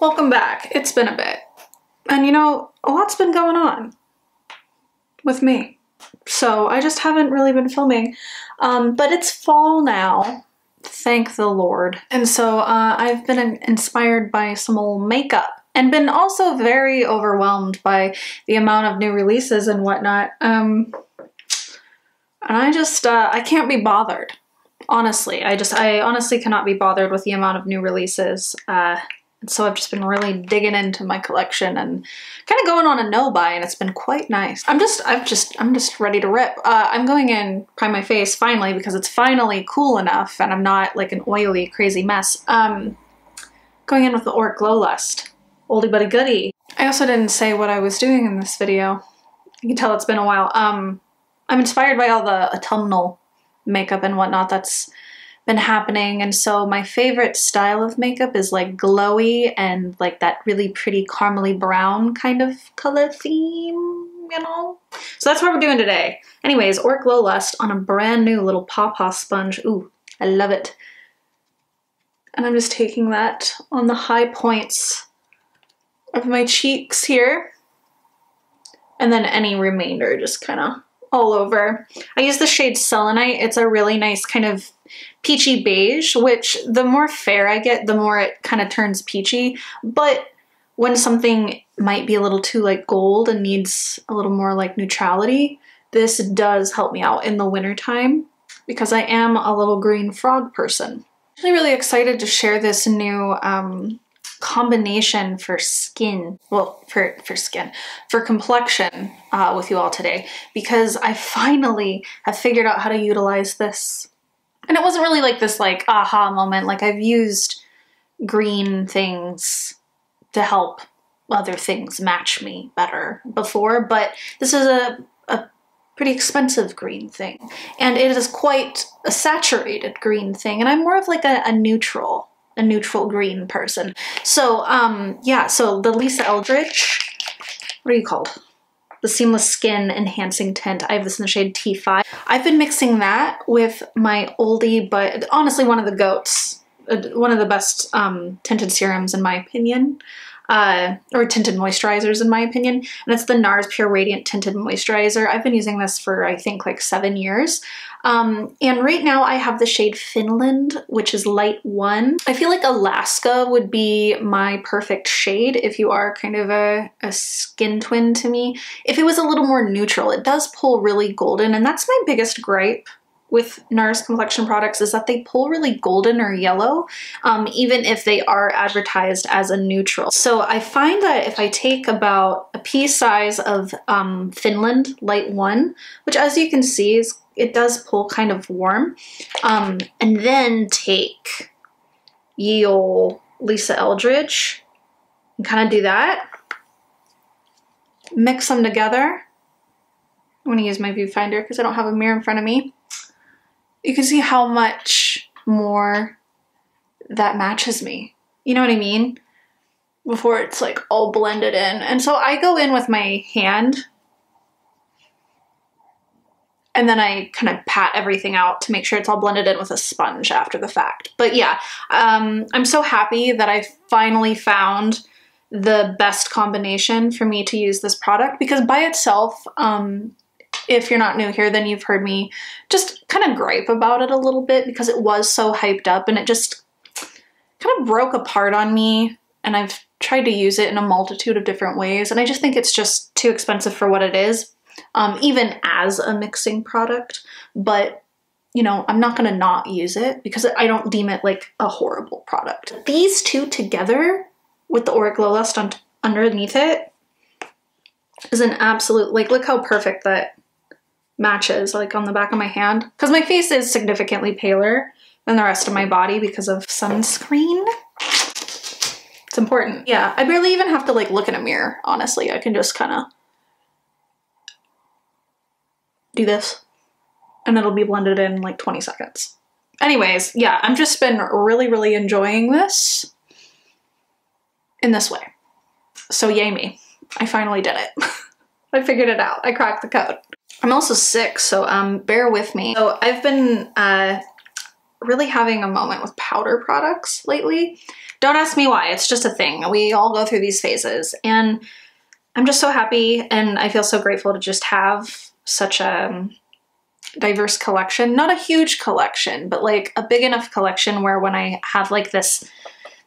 Welcome back. It's been a bit. And you know, a lot's been going on with me. So I just haven't really been filming. But it's fall now, thank the Lord. And so I've been inspired by some old makeup and been also very overwhelmed by the amount of new releases and whatnot. And I can't be bothered. Honestly, I honestly cannot be bothered with the amount of new releases. And so I've just been really digging into my collection and kind of going on a no-buy, and it's been quite nice. I'm just ready to rip. I'm going in prime my face finally because it's finally cool enough and I'm not like an oily, crazy mess. Going in with the Auric Glow Lust. Oldie but a goodie. I also didn't say what I was doing in this video. You can tell it's been a while. I'm inspired by all the autumnal makeup and whatnot that's been happening, and so my favorite style of makeup is like glowy and like that really pretty caramely brown kind of color theme, you know? So that's what we're doing today. Anyways, Auric Glow Lust on a brand new little pawpaw sponge. Ooh, I love it. And I'm just taking that on the high points of my cheeks here. And then any remainder just kind of all over. I use the shade Selenite. It's a really nice kind of peachy beige, which the more fair I get, the more it kind of turns peachy. But when something might be a little too like gold and needs a little more like neutrality, this does help me out in the wintertime because I am a little green frog person. I'm actually really excited to share this new combination for skin, well, for complexion with you all today, because I finally have figured out how to utilize this. And it wasn't really like this like aha moment. Like I've used green things to help other things match me better before, but this is a pretty expensive green thing. And it is quite a saturated green thing. And I'm more of like a neutral green person. So yeah, so the Eldridge, what are you called? The Seamless Skin Enhancing Tint. I have this in the shade T5. I've been mixing that with my oldie, but honestly one of the goats, one of the best tinted serums in my opinion, or tinted moisturizers in my opinion, and it's the Nars Pure Radiant Tinted Moisturizer. I've been using this for I think like 7 years. And right now I have the shade Finland, which is light 1. I feel like Alaska would be my perfect shade if you are kind of a skin twin to me. If it was a little more neutral, it does pull really golden, and that's my biggest gripe with Nars complexion products is that they pull really golden or yellow, even if they are advertised as a neutral. So I find that if I take about a pea size of Finland light 1, which as you can see is it does pull kind of warm, and then take ye ol' Eldridge and kind of do that, mix them together. I'm gonna use my viewfinder because I don't have a mirror in front of me. You can see how much more that matches me. You know what I mean? Before it's like all blended in. And so I go in with my hand and then I kind of pat everything out to make sure it's all blended in with a sponge after the fact. But yeah, I'm so happy that I finally found the best combination for me to use this product, because by itself, if you're not new here, then you've heard me just kind of gripe about it a little bit because it was so hyped up and it just kind of broke apart on me, and I've tried to use it in a multitude of different ways, and I just think it's just too expensive for what it is, even as a mixing product. But you know, I'm not gonna not use it because I don't deem it like a horrible product. These two together with the Auric Glow Lust underneath it is an absolute, like, look how perfect that matches like on the back of my hand, because my face is significantly paler than the rest of my body because of sunscreen. It's important. Yeah, I barely even have to like look in a mirror, honestly. I can just kind of do this and it'll be blended in like 20 seconds. Anyways, yeah, I've just been really enjoying this in this way. So yay me. I finally did it. I figured it out. I cracked the code. I'm also sick, so bear with me. So I've been really having a moment with powder products lately. Don't ask me why, it's just a thing. We all go through these phases, and I'm just so happy and I feel so grateful to just have such a diverse collection. Not a huge collection, but like a big enough collection where when I have like this,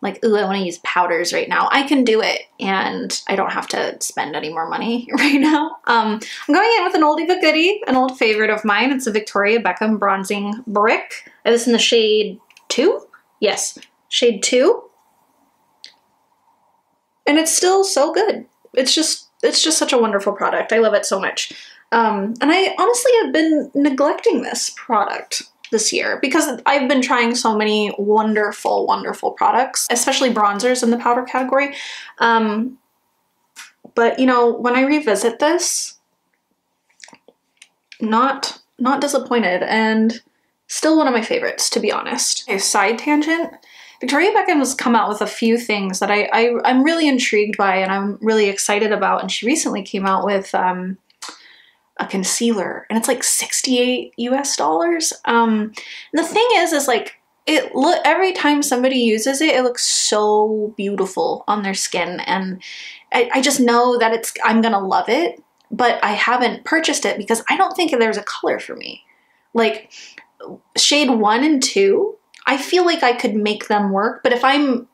like, ooh, I want to use powders right now, I can do it and I don't have to spend any more money right now. I'm going in with an oldie but goodie, an old favorite of mine. It's a Victoria Beckham Bronzing Brick. I have this in the shade 2. Yes, shade 2. And it's still so good. It's just such a wonderful product. I love it so much. And I honestly have been neglecting this product this year because I've been trying so many wonderful, wonderful products, especially bronzers in the powder category. But you know, when I revisit this, not disappointed, and still one of my favorites, to be honest. A side tangent. Victoria Beckham has come out with a few things that I'm really intrigued by and I'm really excited about, and she recently came out with a concealer, and it's like $68 US. The thing is like, every time somebody uses it, it looks so beautiful on their skin, and I just know that I'm gonna love it, but I haven't purchased it because I don't think there's a color for me. Like shade 1 and 2, I feel like I could make them work, but if I'm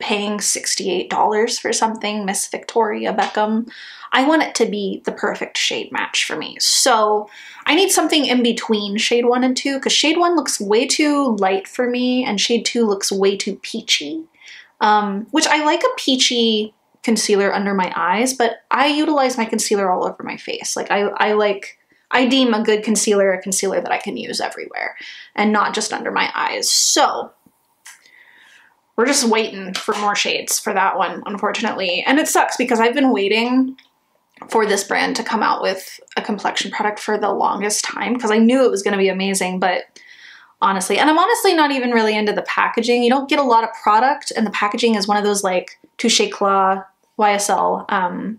paying $68 for something, Miss Victoria Beckham, I want it to be the perfect shade match for me. So I need something in between shade 1 and 2, because shade 1 looks way too light for me and shade 2 looks way too peachy, which I like a peachy concealer under my eyes, but I utilize my concealer all over my face. Like I deem a good concealer a concealer that I can use everywhere and not just under my eyes. So we're just waiting for more shades for that one, unfortunately. And it sucks because I've been waiting for this brand to come out with a complexion product for the longest time because I knew it was going to be amazing, but honestly, and I'm honestly not even really into the packaging. You don't get a lot of product, and the packaging is one of those like Touche Éclat YSL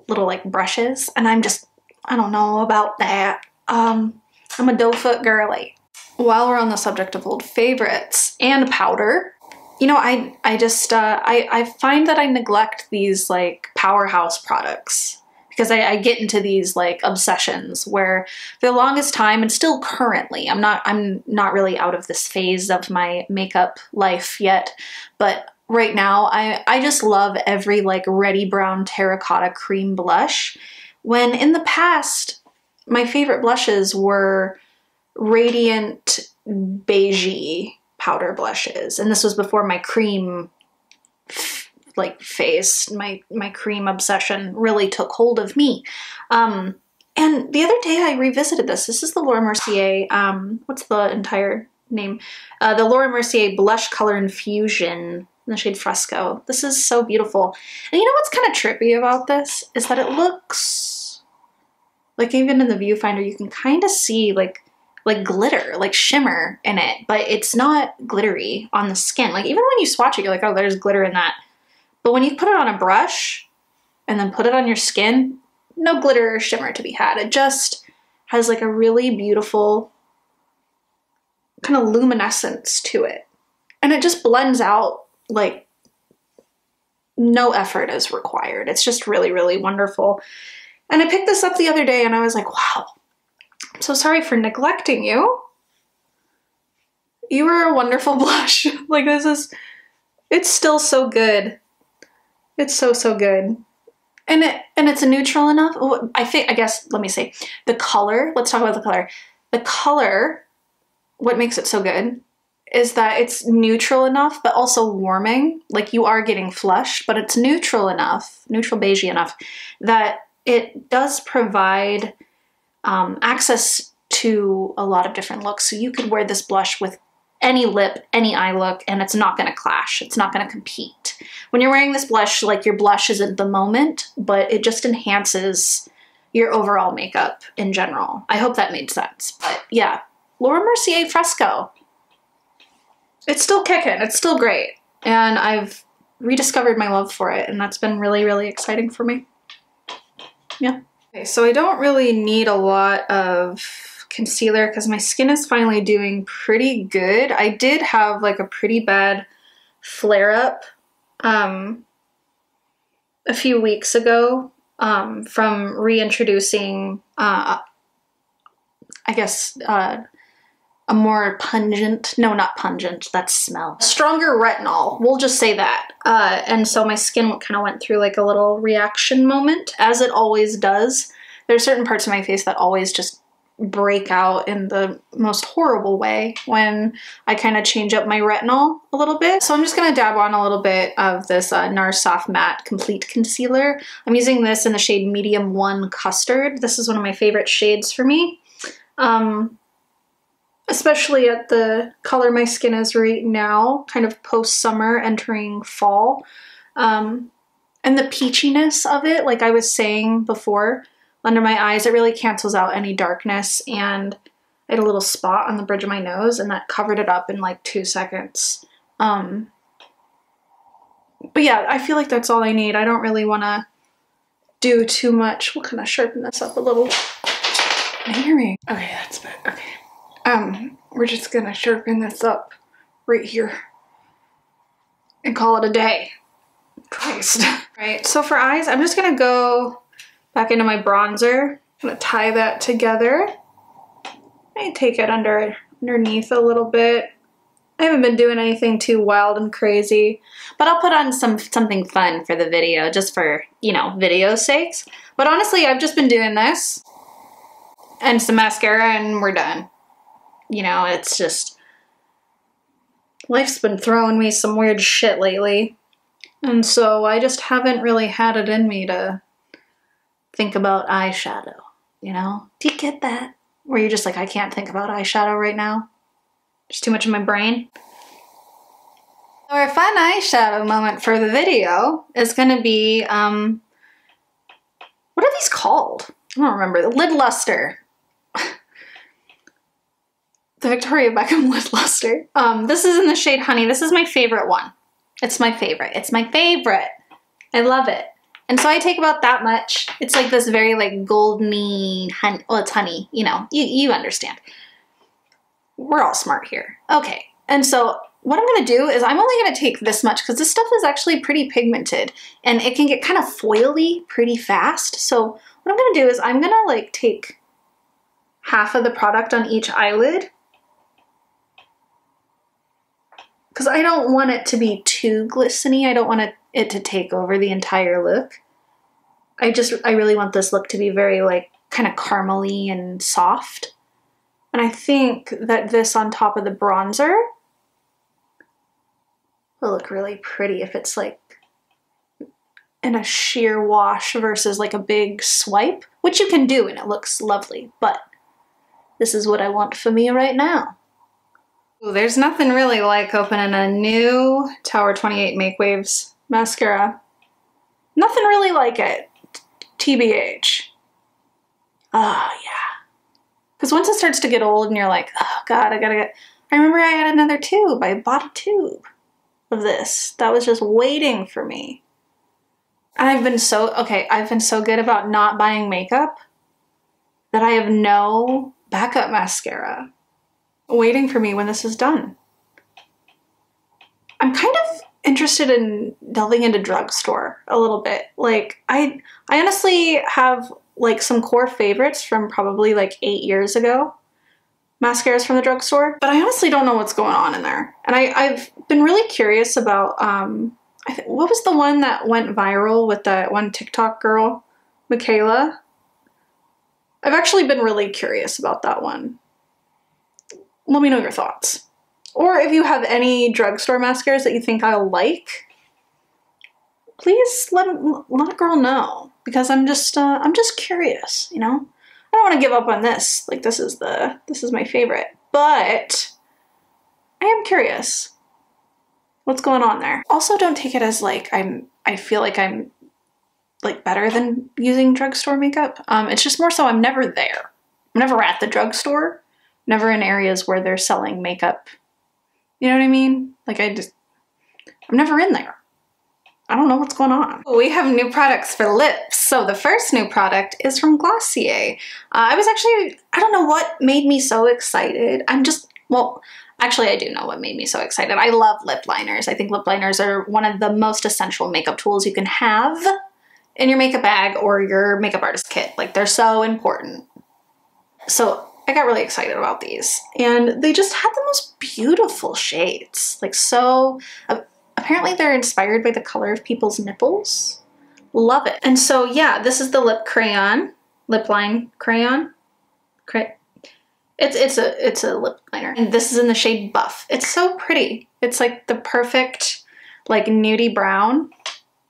little like brushes, and I don't know about that. I'm a doe foot girly. While we're on the subject of old favorites and powder, you know, I find that I neglect these like powerhouse products because I get into these like obsessions where for the longest time, and still currently, I'm not really out of this phase of my makeup life yet, but right now I just love every like Ready Brown Terracotta Cream blush, when in the past my favorite blushes were Radiant Beigey powder blushes, and this was before my cream like phase. My cream obsession really took hold of me. And the other day I revisited this. This is the Laura Mercier, what's the entire name? The Laura Mercier Blush Color Infusion in the shade Fresco. This is so beautiful. And you know what's kind of trippy about this is that it looks like, even in the viewfinder, you can kind of see like glitter, like shimmer in it, but it's not glittery on the skin. Like even when you swatch it, you're like, oh, there's glitter in that. But when you put it on a brush and then put it on your skin, no glitter or shimmer to be had. It just has like a really beautiful kind of luminescence to it. And it just blends out like no effort is required. It's just really, really wonderful. And I picked this up the other day and I was like, wow, I'm so sorry for neglecting you. You were a wonderful blush. Like it's still so good. It's so, so good. And it's neutral enough. Let me say, the color, let's talk about the color. The color, what makes it so good is that it's neutral enough, but also warming. Like you are getting flushed, but it's neutral enough, neutral beigey enough, that it does provide access to a lot of different looks. So you could wear this blush with any lip, any eye look, and it's not going to clash. It's not going to compete. When you're wearing this blush, like your blush isn't the moment, but it just enhances your overall makeup in general. I hope that made sense. But yeah, Laura Mercier Fresco. It's still kicking. It's still great. And I've rediscovered my love for it, and that's been really, really exciting for me. Yeah. Okay, so I don't really need a lot of concealer because my skin is finally doing pretty good. I did have like a pretty bad flare-up a few weeks ago from reintroducing, I guess, a more pungent, no, not pungent, that's smell. Stronger retinol, we'll just say that. And so my skin kind of went through like a little reaction moment, as it always does. There's certain parts of my face that always just break out in the most horrible way when I kind of change up my retinol a little bit. So I'm just gonna dab on a little bit of this Nars Soft Matte Complete Concealer. I'm using this in the shade Medium 1 Custard. This is one of my favorite shades for me. Especially at the color my skin is right now, kind of post-summer entering fall. And the peachiness of it, like I was saying before, under my eyes, it really cancels out any darkness, and I had a little spot on the bridge of my nose and that covered it up in like 2 seconds. But yeah, I feel like that's all I need. I don't really want to do too much. We'll kind of sharpen this up a little. Can you hear me? Okay, that's better. Okay. We're just gonna sharpen this up right here and call it a day. Christ. Right, so for eyes, I'm just gonna go back into my bronzer. I'm gonna tie that together. I take it underneath a little bit. I haven't been doing anything too wild and crazy, but I'll put on something fun for the video, just for, you know, video's sakes. But honestly, I've just been doing this and some mascara and we're done. You know, it's just, life's been throwing me some weird shit lately. And so I just haven't really had it in me to think about eyeshadow, you know? Do you get that? Where you're just like, I can't think about eyeshadow right now. There's too much in my brain. Our fun eyeshadow moment for the video is gonna be, what are these called? I don't remember. The Lid Lustre. The Victoria Beckham Lid Lustre. This is in the shade Honey. This is my favorite one. It's my favorite. It's my favorite. I love it. And so I take about that much. It's like this very like goldeny, well, it's honey, you know, you understand. We're all smart here. Okay, and so what I'm gonna do is I'm only gonna take this much because this stuff is actually pretty pigmented and it can get kind of foily pretty fast. So what I'm gonna do is I'm gonna like take half of the product on each eyelid because I don't want it to be too glistening. I don't want it to take over the entire look. I really want this look to be very like kind of caramely and soft. And I think that this on top of the bronzer will look really pretty if it's like in a sheer wash versus like a big swipe, which you can do and it looks lovely, but this is what I want for me right now. Ooh, there's nothing really like opening a new Tower 28 Make Waves mascara. Nothing really like it, TBH. Oh yeah. Because once it starts to get old and you're like, oh God, I remember I had another tube. I bought a tube of this that was just waiting for me. And I've been so good about not buying makeup that I have no backup mascara waiting for me when this is done. I'm kind of interested in delving into drugstore a little bit. Like I honestly have like some core favorites from probably like 8 years ago. Mascaras from the drugstore, but I honestly don't know what's going on in there. And I've been really curious about, what was the one that went viral with that one TikTok girl, Michaela? I've actually been really curious about that one. Let me know your thoughts. Or if you have any drugstore mascaras that you think I'll like, please let a girl know, because I'm just curious, you know? I don't want to give up on this. Like this is my favorite, but I am curious what's going on there. Also, don't take it as like I feel like I'm like better than using drugstore makeup. It's just more so I'm never there. I'm never at the drugstore, never in areas where they're selling makeup. You know what I mean? Like I'm never in there. I don't know what's going on. We have new products for lips. So the first new product is from Glossier. I don't know what made me so excited. Well, actually I do know what made me so excited. I love lip liners. I think lip liners are one of the most essential makeup tools you can have in your makeup bag or your makeup artist kit. Like, they're so important. So I got really excited about these, and they just had the most beautiful shades. Like, so apparently they're inspired by the color of people's nipples. Love it. And so yeah, this is the lip line crayon. It's a lip liner, and this is in the shade Buff. It's so pretty. It's like the perfect like nudie brown.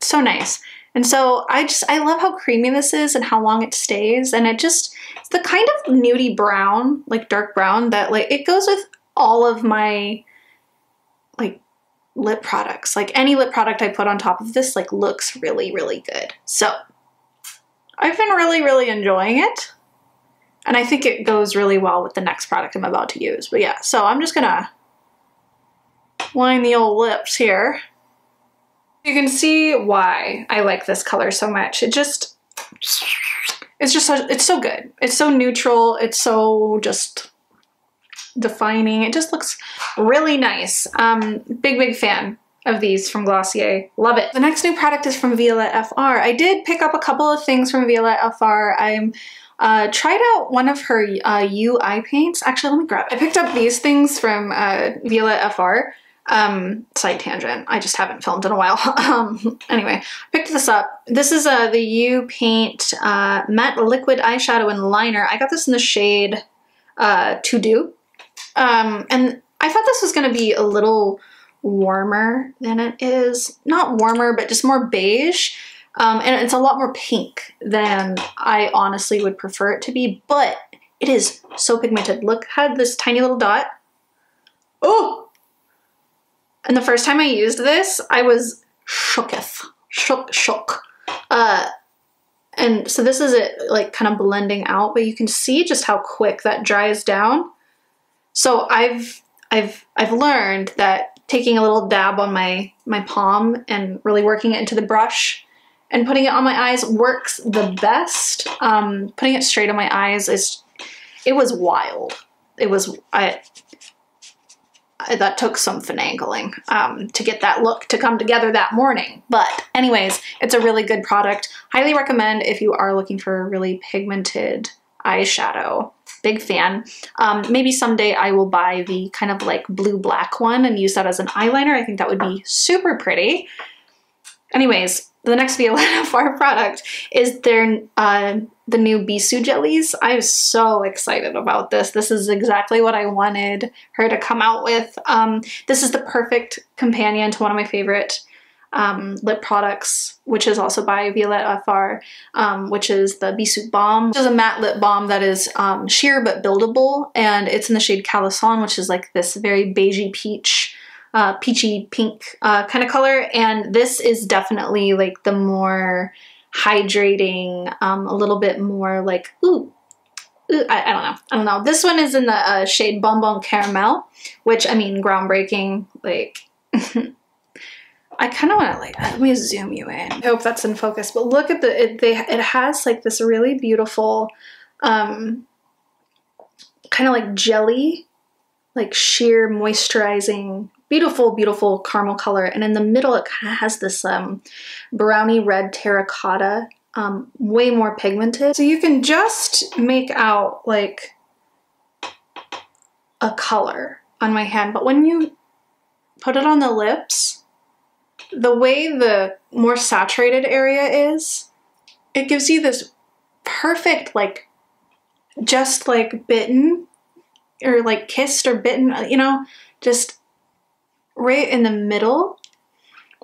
So nice. And so I love how creamy this is and how long it stays, and it's the kind of nudie brown, like dark brown, that like it goes with all of my like lip products. Like, any lip product I put on top of this like looks really, really good. So I've been really, really enjoying it, and I think it goes really well with the next product I'm about to use. But yeah, so I'm just gonna line the old lips here. You can see why I like this color so much. It's so good. It's so neutral. It's so just defining. It just looks really nice. Big fan of these from Glossier. Love it. The next new product is from Violette FR. I did pick up a couple of things from Violette FR. I tried out one of her eye paints. Actually, let me grab it. I picked up these things from Violette FR. Side tangent. I just haven't filmed in a while. Anyway, I picked this up. This is the U Paint Matte Liquid Eyeshadow and Liner. I got this in the shade To Do. And I thought this was going to be a little warmer than it is. Not warmer, but just more beige. And it's a lot more pink than I honestly would prefer it to be, but it is so pigmented. Look, had this tiny little dot. Oh! And the first time I used this, I was shook. And so this is it, like, kind of blending out, but you can see just how quick that dries down. So I've learned that taking a little dab on my palm and really working it into the brush and putting it on my eyes works the best. Putting it straight on my eyes it was wild. That took some finagling to get that look to come together that morning. But anyways, it's a really good product. Highly recommend if you are looking for a really pigmented eyeshadow. Big fan. Maybe someday I will buy the kind of like blue-black one and use that as an eyeliner. I think that would be super pretty. Anyways, the next Violette FR product is the new Bisou jellies. I'm so excited about this. This is exactly what I wanted her to come out with. This is the perfect companion to one of my favorite lip products, which is also by Violette FR, which is the Bisou Balm, which is a matte lip balm that is sheer but buildable, and it's in the shade Calisson, which is like this very beigey peach, peachy pink kind of color. And this is definitely like the more hydrating, a little bit more like, I don't know. This one is in the shade Bonbon Caramel, which, I mean, groundbreaking, like, I kind of want to, like, let me zoom you in. I hope that's in focus, but look at it has like this really beautiful, kind of like jelly, like sheer moisturizing, beautiful caramel color. And in the middle, it kind of has this brownie red terracotta, way more pigmented. So you can just make out like a color on my hand, but when you put it on the lips, the way the more saturated area is, it gives you this perfect, like, just like bitten or like kissed or bitten, you know, just right in the middle.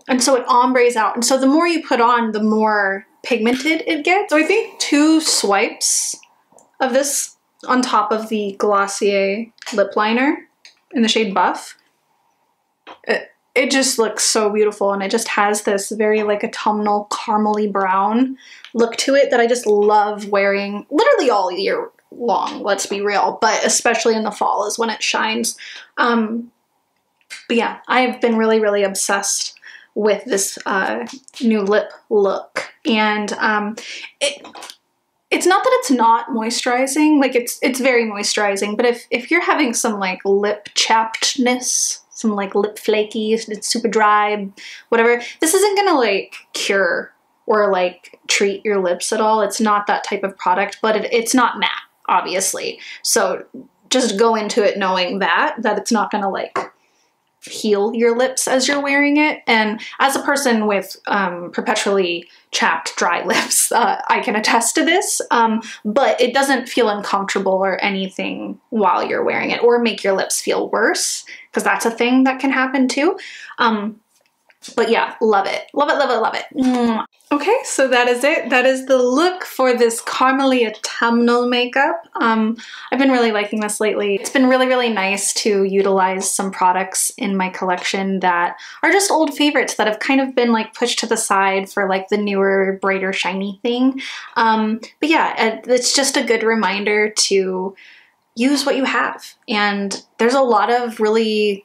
And so it ombres out. And so the more you put on, the more pigmented it gets. So I think 2 swipes of this on top of the Glossier lip liner in the shade Buff, it just looks so beautiful, and it just has this very like autumnal caramely brown look to it that I just love wearing literally all year long, let's be real, but especially in the fall is when it shines. But yeah, I've been really obsessed with this new lip look. And it's not that it's not moisturizing, like it's very moisturizing, but if you're having some like lip chappedness, some like lip flaky, it's super dry, whatever, this isn't gonna like cure or like treat your lips at all. It's not that type of product, but it's not matte, obviously. So just go into it knowing that it's not gonna like heal your lips as you're wearing it. And as a person with perpetually chapped dry lips, I can attest to this, but it doesn't feel uncomfortable or anything while you're wearing it, or make your lips feel worse, because that's a thing that can happen too. But yeah, love it. Love it, love it, love it. Mwah. Okay, so that is it. That is the look for this caramely autumnal makeup. I've been really liking this lately. It's been really, really nice to utilize some products in my collection that are just old favorites that have kind of been like pushed to the side for like the newer, brighter, shiny thing. But yeah, it's just a good reminder to use what you have. And there's a lot of really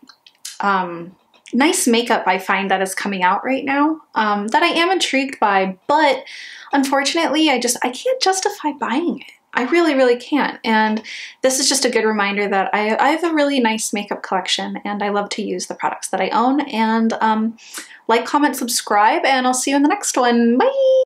nice makeup I find that is coming out right now that I am intrigued by, but unfortunately I can't justify buying it. I really, really can't. And this is just a good reminder that I have a really nice makeup collection and I love to use the products that I own. And like, comment, subscribe, and I'll see you in the next one. Bye!